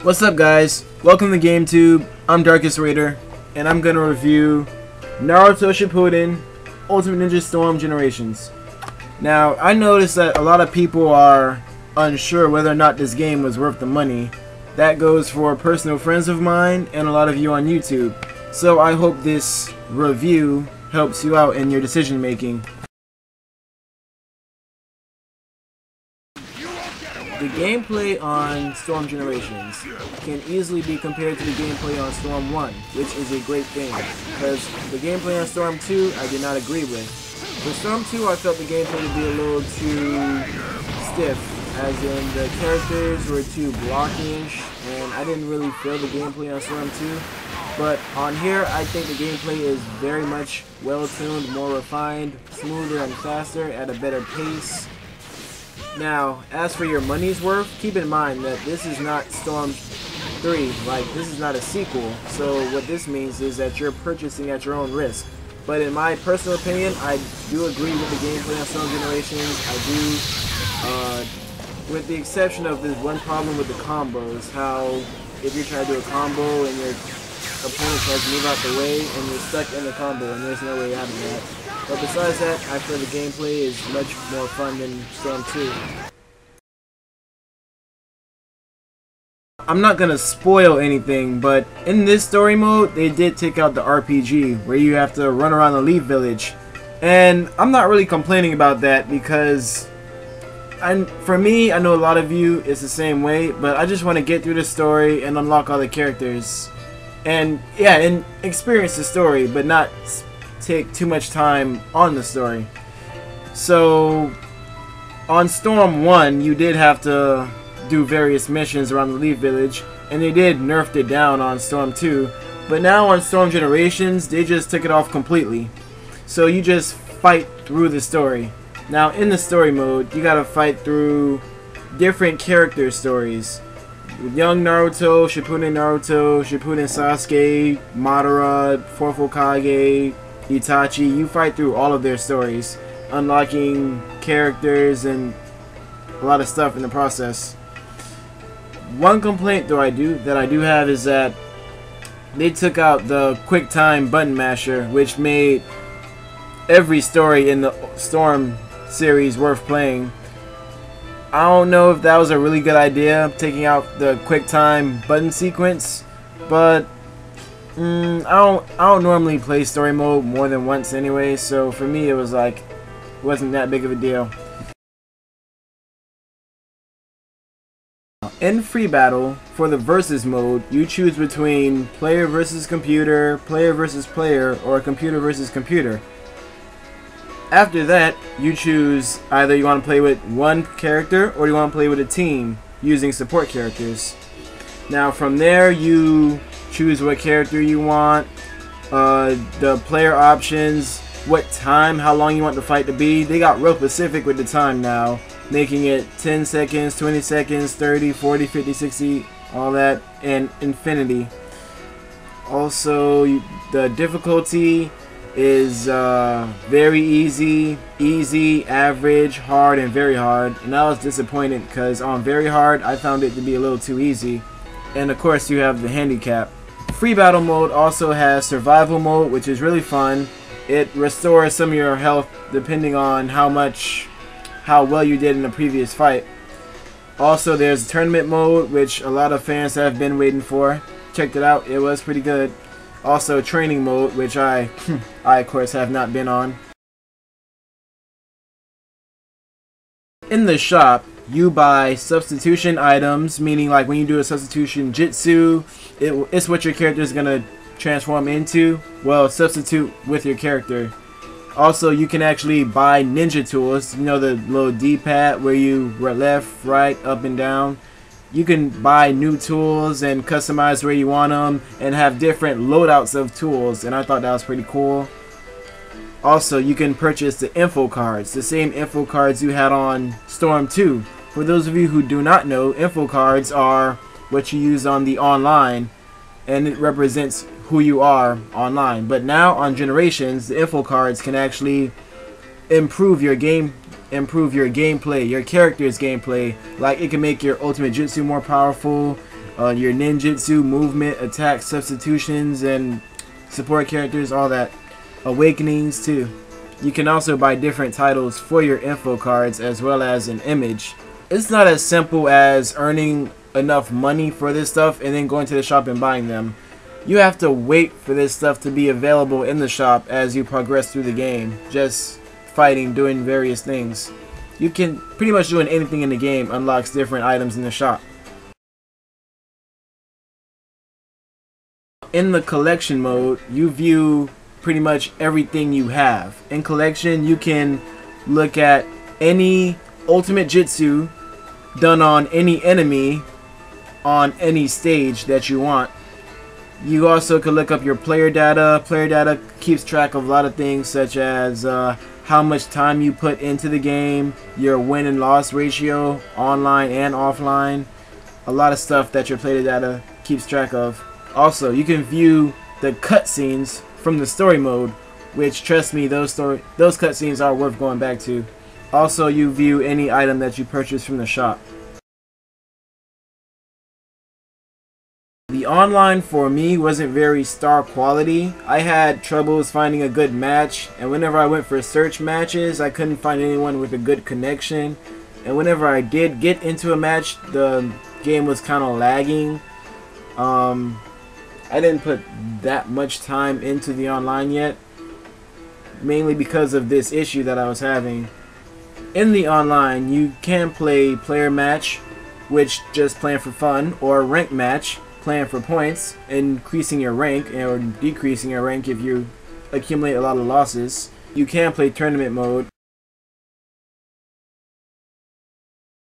What's up, guys? Welcome to GameTube. I'm Darkest Raider, and I'm gonna review Naruto Shippuden Ultimate Ninja Storm Generations. Now, I noticed that a lot of people are unsure whether or not this game was worth the money. That goes for personal friends of mine and a lot of you on YouTube. So I hope this review helps you out in your decision making. The gameplay on Storm Generations can easily be compared to the gameplay on Storm 1, which is a great thing, because the gameplay on Storm 2 I did not agree with. For Storm 2 I felt the gameplay would be a little too stiff, as in the characters were too blockish, and I didn't really feel the gameplay on Storm 2. But on here I think the gameplay is very much well tuned, more refined, smoother and faster at a better pace. Now, as for your money's worth, keep in mind that this is not Storm 3, like this is not a sequel, so what this means is that you're purchasing at your own risk. But in my personal opinion, I do agree with the gameplay on Storm Generations. I do, with the exception of this one problem with the combos, how if you're trying to do a combo and your opponent tries to move out the way and you're stuck in the combo and there's no way out of that. But besides that, I feel the gameplay is much more fun than Storm 2. I'm not gonna spoil anything, but in this story mode, they did take out the RPG, where you have to run around the Leaf Village. And I'm not really complaining about that, because for me, I know a lot of you, it's the same way, but I just want to get through the story and unlock all the characters. And yeah, and experience the story, but not take too much time on the story. So on Storm 1 you did have to do various missions around the Leaf Village, and they did nerf it down on Storm 2, but now on Storm Generations they just took it off completely. So you just fight through the story. Now in the story mode you gotta fight through different character stories. Young Naruto, Shippuden Sasuke, Madara, 4th Hokage, Itachi, you fight through all of their stories, unlocking characters and a lot of stuff in the process. One complaint though that I do have is that they took out the quick time button masher, which made every story in the Storm series worth playing. I don't know if that was a really good idea, taking out the quick time button sequence, but I don't normally play story mode more than once anyway, so for me it was like, it wasn't that big of a deal. In free battle, for the versus mode, you choose between player versus computer, player versus player, or computer versus computer. After that, you choose either you want to play with one character or you want to play with a team using support characters. Now from there you choose what character you want, the player options, what time, how long you want the fight to be. They got real specific with the time now, making it 10 seconds, 20 seconds, 30, 40, 50, 60, all that, and infinity. Also, the difficulty is very easy, average, hard, and very hard. And I was disappointed because on very hard I found it to be a little too easy. And of course you have the handicap. Free battle mode also has survival mode, which is really fun. It restores some of your health depending on how well you did in the previous fight. Also there's tournament mode, which a lot of fans have been waiting for. Checked it out, it was pretty good. Also training mode, which I of course have not been on. In the shop, you buy substitution items, meaning like when you do a substitution jutsu, it's what your character is going to transform into. Well, substitute with your character. Also, you can actually buy ninja tools, you know, the little D-pad where you were left, right, up and down. You can buy new tools and customize where you want them and have different loadouts of tools, and I thought that was pretty cool. Also, you can purchase the info cards, the same info cards you had on Storm 2. For those of you who do not know, info cards are what you use on the online, and it represents who you are online. But now on Generations, the info cards can actually improve your gameplay, your character's gameplay. Like it can make your ultimate jutsu more powerful, your ninjutsu, movement, attack substitutions, and support characters, all that. Awakenings too. You can also buy different titles for your info cards as well as an image. It's not as simple as earning enough money for this stuff and then going to the shop and buying them. You have to wait for this stuff to be available in the shop as you progress through the game, just fighting, doing various things. You can pretty much doing anything in the game unlocks different items in the shop. In the collection mode, you view pretty much everything you have. In collection, you can look at any ultimate jutsu done on any enemy on any stage that you want. You also can look up your player data. Player data keeps track of a lot of things such as how much time you put into the game, your win and loss ratio, online and offline. A lot of stuff that your player data keeps track of. Also, you can view the cutscenes from the story mode, which, trust me, those cutscenes are worth going back to. Also, you view any item that you purchase from the shop. The online for me wasn't very star quality. I had troubles finding a good match, and whenever I went for search matches, I couldn't find anyone with a good connection. And whenever I did get into a match, the game was kind of lagging. I didn't put that much time into the online yet, mainly because of this issue that I was having. In the online, you can play player match, which just playing for fun, or rank match, playing for points, increasing your rank or decreasing your rank if you accumulate a lot of losses. You can play tournament mode.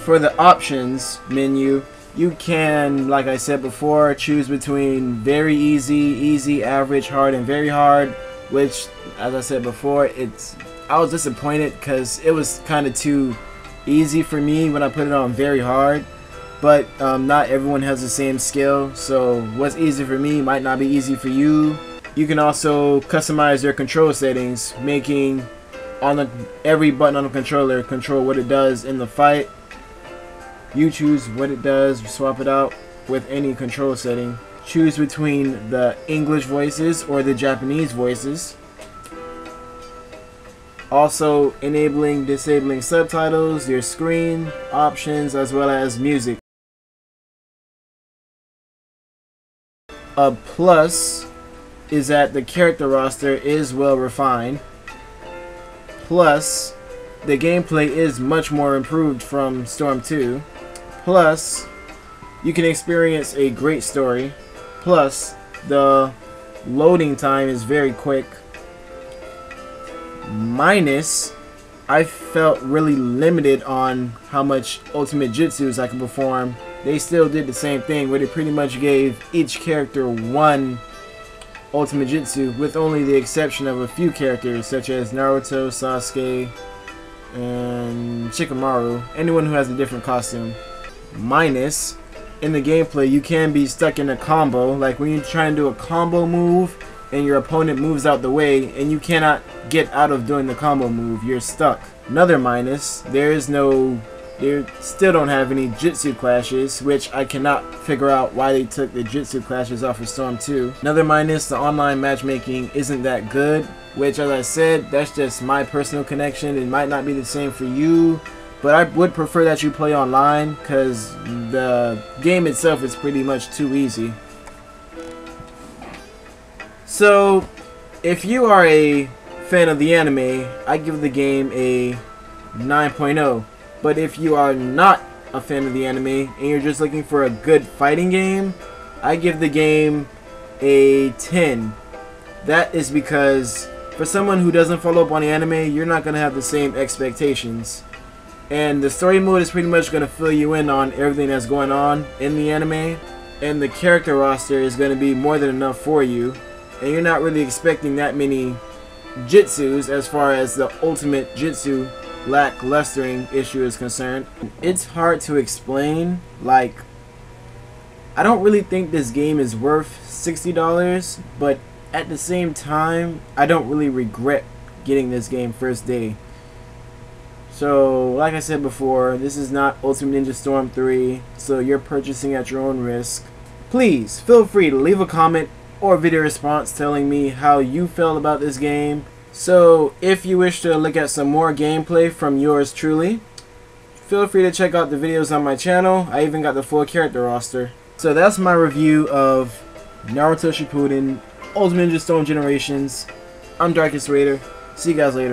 For the options menu, you can, like I said before, choose between very easy, easy, average, hard, and very hard, which, as I said before, I was disappointed because it was kind of too easy for me when I put it on very hard. But not everyone has the same skill, so what's easy for me might not be easy for you. You can also customize your control settings, making every button on the controller control what it does in the fight. You choose what it does, swap it out with any control setting. Choose between the English voices or the Japanese voices. Also enabling, disabling subtitles, your screen options, as well as music. A plus is that the character roster is well refined. Plus, the gameplay is much more improved from Storm 2. Plus, you can experience a great story. Plus, the loading time is very quick. Minus, I felt really limited on how much ultimate jutsus I could perform. They still did the same thing, where they pretty much gave each character one ultimate jutsu, with only the exception of a few characters such as Naruto, Sasuke, and Shikamaru, anyone who has a different costume. Minus, in the gameplay, you can be stuck in a combo, like when you're trying to do a combo move and your opponent moves out the way and you cannot get out of doing the combo move, you're stuck. Another minus, they still don't have any Jutsu clashes, which I cannot figure out why they took the Jutsu clashes off of Storm 2. Another minus, the online matchmaking isn't that good, which, as I said, that's just my personal connection. It might not be the same for you, but I would prefer that you play online because the game itself is pretty much too easy. So, if you are a fan of the anime, I give the game a 9.0. But if you are not a fan of the anime and you're just looking for a good fighting game, I give the game a 10. That is because for someone who doesn't follow up on the anime, you're not going to have the same expectations. And the story mode is pretty much going to fill you in on everything that's going on in the anime. And the character roster is going to be more than enough for you. And you're not really expecting that many jutsus as far as the ultimate jutsu lacklustering issue is concerned. It's hard to explain. Like, I don't really think this game is worth $60, but at the same time, I don't really regret getting this game first day. So, like I said before, this is not Ultimate Ninja Storm 3, so you're purchasing at your own risk. Please, feel free to leave a comment or video response telling me how you felt about this game. So, if you wish to look at some more gameplay from yours truly, feel free to check out the videos on my channel. I even got the full character roster. So that's my review of Naruto Shippuden, Ultimate Ninja Storm Generations. I'm Darkest Raider. See you guys later.